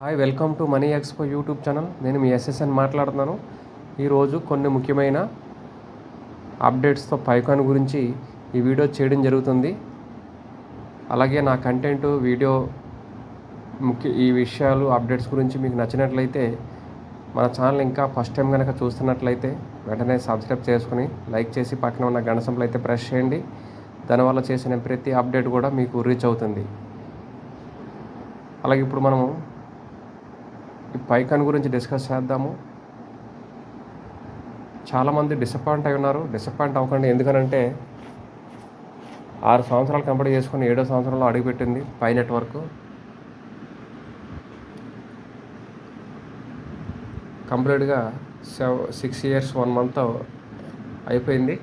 Hi, welcome to money expo YouTube channel. నేను మీ SSN మాట్లాడుతున్నాను. ఈరోజు కొన్ని ముఖ్యమైన అప్డేట్స్తో పైకాన్ గురించి ఈ వీడియో చేయడం జరుగుతుంది. అలాగే నా కంటెంట్ వీడియో ఈ విషయాలు అప్డేట్స్ గురించి మీకు నచ్చినట్లయితే మన ఛానల్ ఇంకా ఫస్ట్ టైం కనుక చూస్తున్నట్లయితే వెంటనే సబ్స్క్రైబ్ చేసుకుని లైక్ చేసి పక్కన ఉన్న గంట సింబల్ అయితే ప్రెస్ చేయండి. దానివల్ల చేసిన ప్రతి అప్డేట్ కూడా మీకు రీచ్ అవుతుంది. అలాగే ఇప్పుడు మనము ఈ పైకాన్ గురించి డిస్కస్ చేద్దాము. చాలామంది డిసప్పాయింట్ అయి ఉన్నారు. డిసప్పాయింట్ అవ్వకండి. ఎందుకనంటే 6 సంవత్సరాలు కంప్లీట్ చేసుకుని 7వ సంవత్సరంలో అడుగుపెట్టింది పై నెట్వర్క్. కంప్లీట్గా 6 years 1 month అయిపోయింది.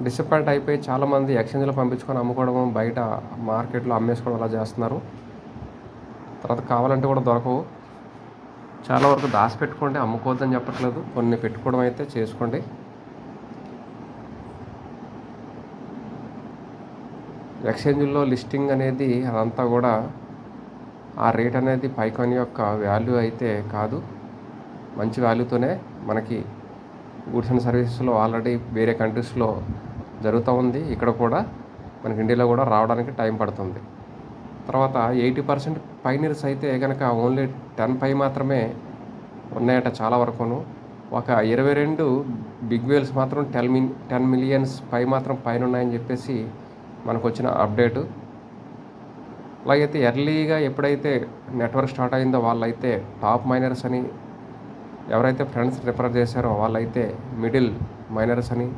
డిసప్పాయింట్ అయిపోయి చాలామంది ఎక్స్చేంజ్లో పంపించుకొని అమ్ముకోవడం, బయట మార్కెట్లో అమ్మేసుకోవడం అలా చేస్తున్నారు. తర్వాత కావాలంటే కూడా దొరకవు. చాలా వరకు దాచిపెట్టుకోండి, అమ్ముకోవద్దని చెప్పట్లేదు. కొన్ని పెట్టుకోవడం అయితే చేసుకోండి. ఎక్స్చేంజ్లో లిస్టింగ్ అనేది అదంతా కూడా ఆ రేట్ అనేది పైకాన్ యొక్క వాల్యూ అయితే కాదు. మంచి వాల్యూతోనే మనకి గూడ్స్ అండ్ సర్వీసెస్లో ఆల్రెడీ వేరే కంట్రీస్లో జరుగుతూ ఉంది. ఇక్కడ కూడా మనకి ఇండియాలో కూడా రావడానికి టైం పడుతుంది. తర్వాత 80% పైనీర్స్ అయితే కనుక ఓన్లీ 10 పై మాత్రమే ఉన్నాయట చాలా వరకును. ఒక 22 బిగ్ వేల్స్ మాత్రం 10 million పై మాత్రం పైన ఉన్నాయని చెప్పేసి మనకు వచ్చిన అప్డేటు. అలాగైతే ఎర్లీగా ఎప్పుడైతే నెట్వర్క్ స్టార్ట్ అయిందో వాళ్ళైతే టాప్ మైనర్స్ అని, ఎవరైతే ఫ్రెండ్స్ రిఫర్ చేశారో వాళ్ళైతే మిడిల్ మైనర్స్ అని,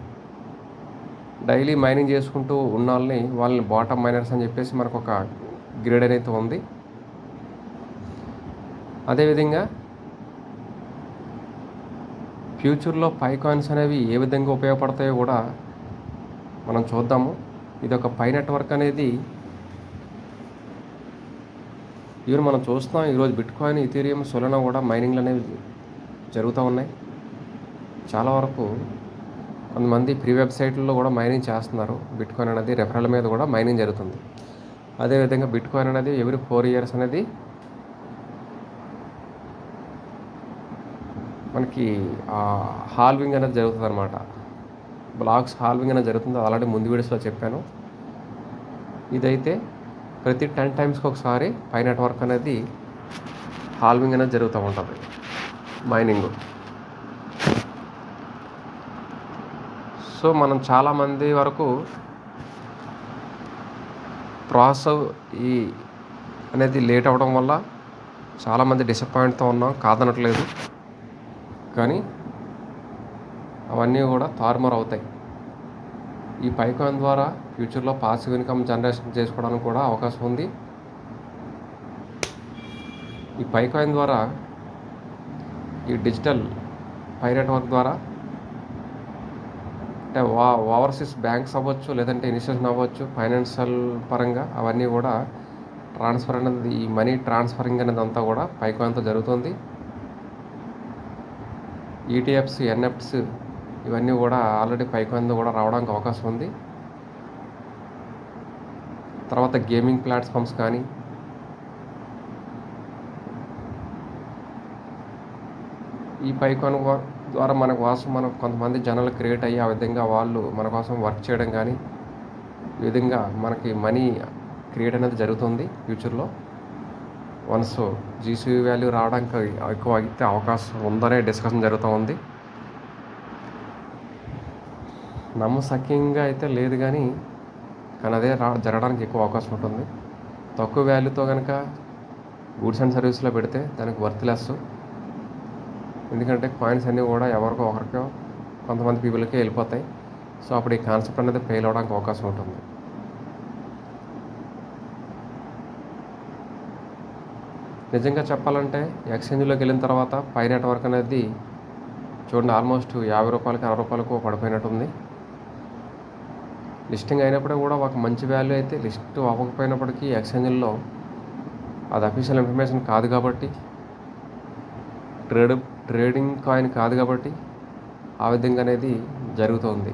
డైలీ మైనింగ్ చేసుకుంటూ ఉన్న వాళ్ళని బాటమ్ మైనర్స్ అని చెప్పేసి మనకు ఒక గ్రేడ్ అనేది ఉంది. అదేవిధంగా ఫ్యూచర్లో పైకాయిన్స్ అనేవి ఏ విధంగా ఉపయోగపడతాయో కూడా మనం చూద్దాము. ఇది ఒక పై నెట్వర్క్ అనేది ఈవెన్ మనం చూస్తున్నాం. ఈరోజు బిట్కాయిన్, ఇథీరియం, సొలానా కూడా మైనింగ్లు అనేవి జరుగుతూ ఉన్నాయి. చాలా వరకు కొంతమంది ప్రీ వెబ్సైట్లలో కూడా మైనింగ్ చేస్తున్నారు. బిట్కాయిన్ అనేది రెఫరల్ మీద కూడా మైనింగ్ జరుగుతుంది. అదేవిధంగా బిట్కాయిన్ అనేది ఎవ్రీ 4 years అనేది మనకి హాల్వింగ్ అనేది జరుగుతుంది అనమాట. బ్లాక్స్ హాల్వింగ్ అనేది జరుగుతుంది. ఆల్రెడీ ముందు వీడియోస్లో చెప్పాను. ఇదైతే ప్రతి 10 times ఒకసారి పై నెట్వర్క్ అనేది హాల్వింగ్ అనేది జరుగుతూ ఉంటుంది, మైనింగ్. సో మనం చాలామంది వరకు ప్రాసెస్ అనేది లేట్ అవ్వడం వల్ల చాలామంది డిసప్పాయింట్తో ఉన్నాం, కాదనట్లేదు. కానీ అవన్నీ కూడా తారుమారు అవుతాయి. ఈ పైకాన్ ద్వారా ఫ్యూచర్లో పాసివ్ ఇన్కమ్ జనరేషన్ చేసుకోవడానికి కూడా అవకాశం ఉంది. ఈ పైకాన్ ద్వారా, ఈ డిజిటల్ పై నెట్వర్క్ ద్వారా అంటే ఓవర్సీస్ బ్యాంక్స్ అవ్వచ్చు, లేదంటే ఇన్స్టిట్యూషన్ అవ్వచ్చు, ఫైనాన్షియల్ పరంగా అవన్నీ కూడా ట్రాన్స్ఫర్ అనేది, ఈ మనీ ట్రాన్స్ఫరింగ్ అనేది అంతా కూడా పైకాన్తో జరుగుతుంది. ఈటీఎఫ్స్, ఎన్ఎఫ్ట్స్ ఇవన్నీ కూడా ఆల్రెడీ పైకాన్తో కూడా రావడానికి అవకాశం ఉంది. తర్వాత గేమింగ్ ప్లాట్ఫామ్స్ కానీ, ఈ పైకాన్ ద్వారా మన కొంతమంది జనాలు క్రియేట్ అయ్యి ఆ విధంగా వాళ్ళు మన కోసం వర్క్ చేయడం కానీ, ఈ విధంగా మనకి మనీ క్రియేట్ అనేది జరుగుతుంది. ఫ్యూచర్లో వన్స్ జీసీవీ వాల్యూ రావడానికి ఎక్కువ అయితే అవకాశం ఉందనే డిస్కషన్ జరుగుతూ ఉంది. నమ్మశక్యంగా అయితే లేదు, కానీ అదే జరగడానికి ఎక్కువ అవకాశం ఉంటుంది. తక్కువ వాల్యూతో కనుక గూడ్స్ అండ్ సర్వీస్లో పెడితే దానికి వర్త్లెస్. ఎందుకంటే కాయిన్స్ అన్నీ కూడా ఎవరికో ఒకరికో కొంతమంది పీపుల్కే వెళ్ళిపోతాయి. సో అప్పుడు ఈ కాన్సెప్ట్ అనేది ఫెయిల్ అవడానికి అవకాశం ఉంటుంది. నిజంగా చెప్పాలంటే ఎక్స్చేంజ్లోకి వెళ్ళిన తర్వాత పై నెట్వర్క్ అనేది చూడండి ఆల్మోస్ట్ 50 రూపాయలకి 60 రూపాయలకు పడిపోయినట్టుంది. లిస్టింగ్ అయినప్పుడు కూడా ఒక మంచి వాల్యూ అయితే, లిస్ట్ అవ్వకపోయినప్పటికీ ఎక్స్చేంజ్లో అది అఫీషియల్ ఇన్ఫర్మేషన్ కాదు కాబట్టి, ట్రేడింగ్ కాయిన్ కాదు కాబట్టి ఆ విధంగా అనేది జరుగుతుంది.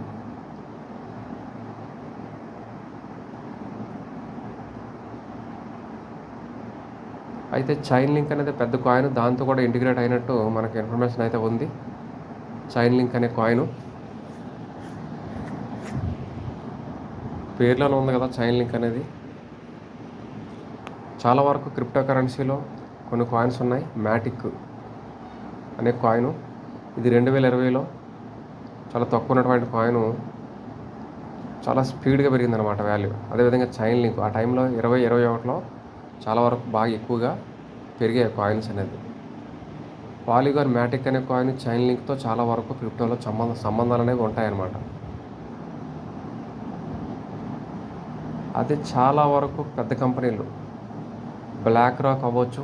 అయితే చైన్ లింక్ అనేది పెద్ద కాయిన్, దాంతో కూడా ఇంటిగ్రేట్ అయినట్టు మనకి ఇన్ఫర్మేషన్ అయితే ఉంది. చైన్ లింక్ అనే కాయిన్ పేర్లోనే ఉంది కదా చైన్ లింక్ అనేది. చాలా వరకు క్రిప్టో కరెన్సీలో కొన్ని కాయిన్స్ ఉన్నాయి. మ్యాటిక్ అనే కాయిన్, ఇది 2020లో చాలా తక్కువ ఉన్నటువంటి కాయిన్ చాలా స్పీడ్గా పెరిగిందనమాట వాల్యూ. అదేవిధంగా చైన్ లింక్ ఆ టైంలో 2021లో చాలా వరకు బాగా ఎక్కువగా పెరిగాయి కాయిన్స్ అనేది. పాలిగాన్ మ్యాటిక్ అనే కాయిన్ చైన్ లింక్తో చాలా వరకు క్రిప్టోలో సంబంధాలు అనేవి ఉంటాయన్నమాట. అదే చాలా వరకు పెద్ద కంపెనీలు బ్లాక్ రాక్ అవ్వచ్చు,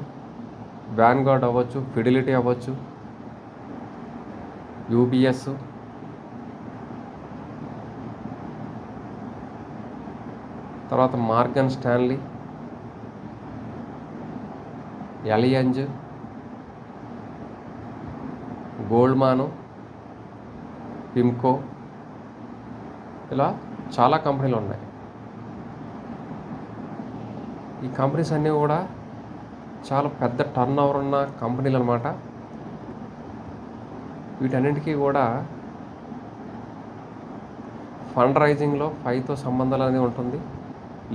వ్యాన్గార్డ్ అవ్వచ్చు, ఫిడిలిటీ అవ్వచ్చు, యూబిఎస్, తర్వాత మార్గన్ స్టాన్లీ, ఎలియంజ్, గోల్డ్మాను, పిమ్కో, ఇలా చాలా కంపెనీలు ఉన్నాయి. ఈ కంపెనీస్ అన్నీ కూడా చాలా పెద్ద టర్న్ ఓవర్ ఉన్న కంపెనీలు అనమాట. వీటన్నింటికీ కూడా ఫండ్ రైజింగ్లో పైతో సంబంధాలు అనేది ఉంటుంది.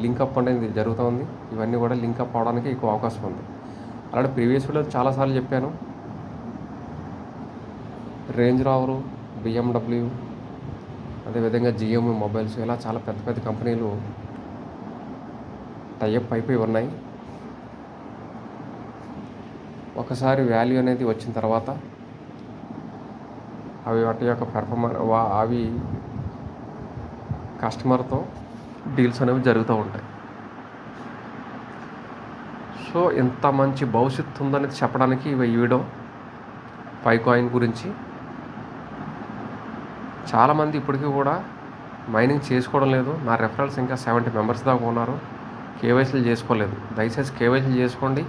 లింకప్ అనేది జరుగుతుంది. ఇవన్నీ కూడా లింకప్ అవడానికి ఎక్కువ అవకాశం ఉంది. అలాంటి ప్రీవియస్ వీడియో చాలాసార్లు చెప్పాను. రేంజ్ రోవరు, బిఎండబ్ల్యూ, అదేవిధంగా జిఎం మొబైల్స్, ఇలా చాలా పెద్ద పెద్ద కంపెనీలు టైఅప్ అయిపోయి ఉన్నాయి. ఒకసారి వాల్యూ అనేది వచ్చిన తర్వాత అవి వాటి యొక్క అవి కస్టమర్తో డీల్స్ అనేవి జరుగుతూ ఉంటాయి. సో ఎంత మంచి భవిష్యత్తు ఉందనేది చెప్పడానికి ఈ వీడియో పై కాయిన్ గురించి. చాలామంది ఇప్పటికీ కూడా మైనింగ్ చేసుకోవడం లేదు. నా రెఫరల్స్ ఇంకా 70 మెంబర్స్ దాకా ఉన్నారు. కేవైసీలు చేసుకోలేదు. దయచేసి కేవైసీలు చేసుకోండి.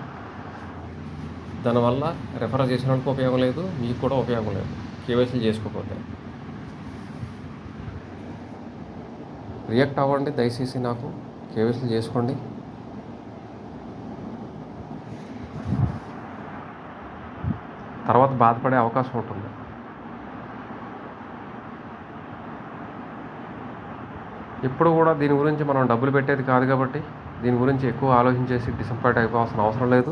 దానివల్ల రెఫర్ చేసిన వాళ్ళకి ఉపయోగం లేదు, మీకు కూడా ఉపయోగం లేదు కేవైసీలు చేసుకోకపోతే. రియాక్ట్ అవ్వండి దయచేసి, నాకు కేవైసీలు చేసుకోండి. తర్వాత బాధపడే అవకాశం ఉంటుంది. ఇప్పుడు కూడా దీని గురించి మనం డబ్బులు పెట్టేది కాదు కాబట్టి దీని గురించి ఎక్కువ ఆలోచించేసి డిసప్పాయింట్ అయిపోవాల్సిన అవసరం లేదు.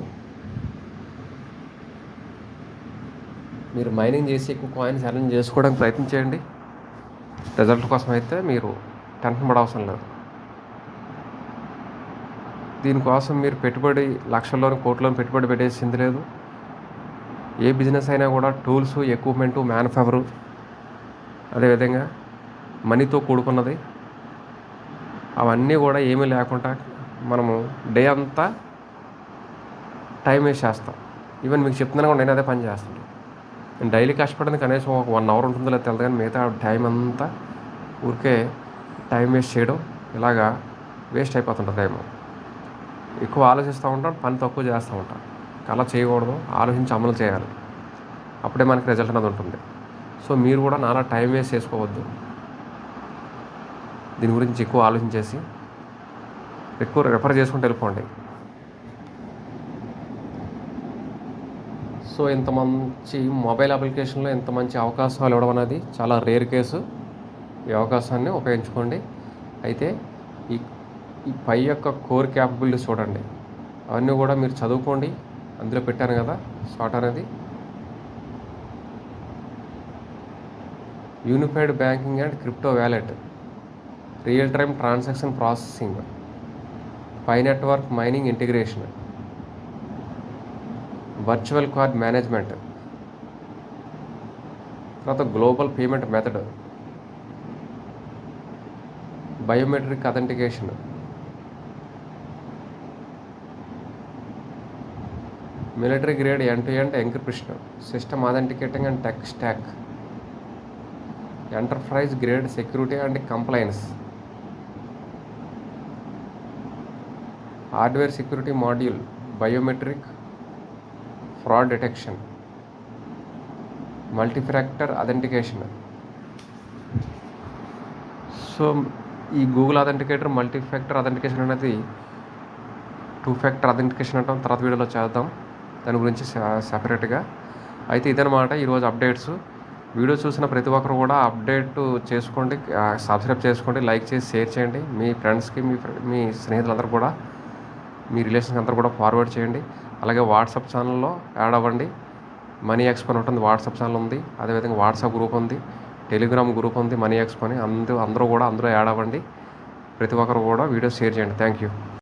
మీరు మైనింగ్ చేసి ఎక్కువ కాయిన్స్ అరేంజ్ చేసుకోవడానికి ప్రయత్నం చేయండి. రిజల్ట్ కోసం అయితే మీరు టెన్షన్ పడవసరం లేదు. దీనికోసం మీరు పెట్టుబడి లక్షల్లోని కోట్లోని పెట్టుబడి పెట్టేసింది లేదు. ఏ బిజినెస్ అయినా కూడా టూల్స్, ఎక్విప్మెంటు, మ్యానుఫ్యాక్చరు, అదేవిధంగా మనీతో కూడుకున్నది. అవన్నీ కూడా ఏమీ లేకుండా మనము డే అంతా టైం వేస్ట్ చేస్తాం. ఈవెన్ మీకు చెప్తున్నాను కూడా నేను అదే పని చేస్తాను. నేను డైలీ కష్టపడింది కనీసం ఒక 1 అవర్ ఉంటుందో లేదు తెలియదు, కానీ మిగతా టైం అంతా ఊరికే టైం వేస్ట్ చేయడం, ఇలాగా వేస్ట్ అయిపోతుంటుంది టైం. ఎక్కువ ఆలోచిస్తూ ఉంటాం, పని తక్కువ చేస్తూ ఉంటాం. అలా చేయకూడదు, ఆలోచించి అమలు చేయాలి. అప్పుడే మనకి రిజల్ట్ అనేది ఉంటుంది. సో మీరు కూడా నాలా టైం వేస్ట్ చేసుకోవద్దు. దీని గురించి ఎక్కువ ఆలోచించేసి ఎక్కువ రెఫర్ చేసుకుంటూ వెళ్ళిపోండి. సో ఇంత మంచి మొబైల్ అప్లికేషన్లో ఇంత మంచి అవకాశాలు ఇవ్వడం అనేది చాలా రేర్ కేసు. ఈ అవకాశాన్ని ఉపయోగించుకోండి. అయితే ఈ పై యొక్క కోర్ క్యాపబిలిటీస్ చూడండి, అవన్నీ కూడా మీరు చదువుకోండి. అందులో పెట్టాను కదా షార్ట్ అనేది. Unified banking and crypto wallet, real time transaction processing, Pi network mining integration, virtual card management, తర్వాత global payment method, biometric authentication, military grade end to end encryption, system authenticating and tech stack, enterprise grade security and compliance, hardware security module, biometric fraud detection, multifactor authentication. So ఈ Google authenticator, multifactor authentication అనేది two factor authentication అంటాం, తర్వాత వీడియోలో చేద్దాం దాని గురించి సెపరేట్గా. అయితే ఇదనమాట ఈరోజు అప్డేట్స్. వీడియో చూసిన ప్రతి ఒక్కరు కూడా అప్డేట్ చేసుకోండి, సబ్స్క్రైబ్ చేసుకోండి, లైక్ చేసి షేర్ చేయండి. మీ ఫ్రెండ్స్కి, మీ స్నేహితులందరూ కూడా, మీ రిలేషన్స్ అందరూ కూడా ఫార్వర్డ్ చేయండి. అలాగే వాట్సాప్ ఛానల్లో యాడ్ అవ్వండి. మనీ ఎక్స్పో అని ఉంటుంది, వాట్సాప్ ఛానల్ ఉంది. అదేవిధంగా వాట్సాప్ గ్రూప్ ఉంది, టెలిగ్రామ్ గ్రూప్ ఉంది, మనీ ఎక్స్పో అని. అందరూ కూడా అందులో యాడ్ అవ్వండి. ప్రతి ఒక్కరు కూడా వీడియో షేర్ చేయండి. Thank you.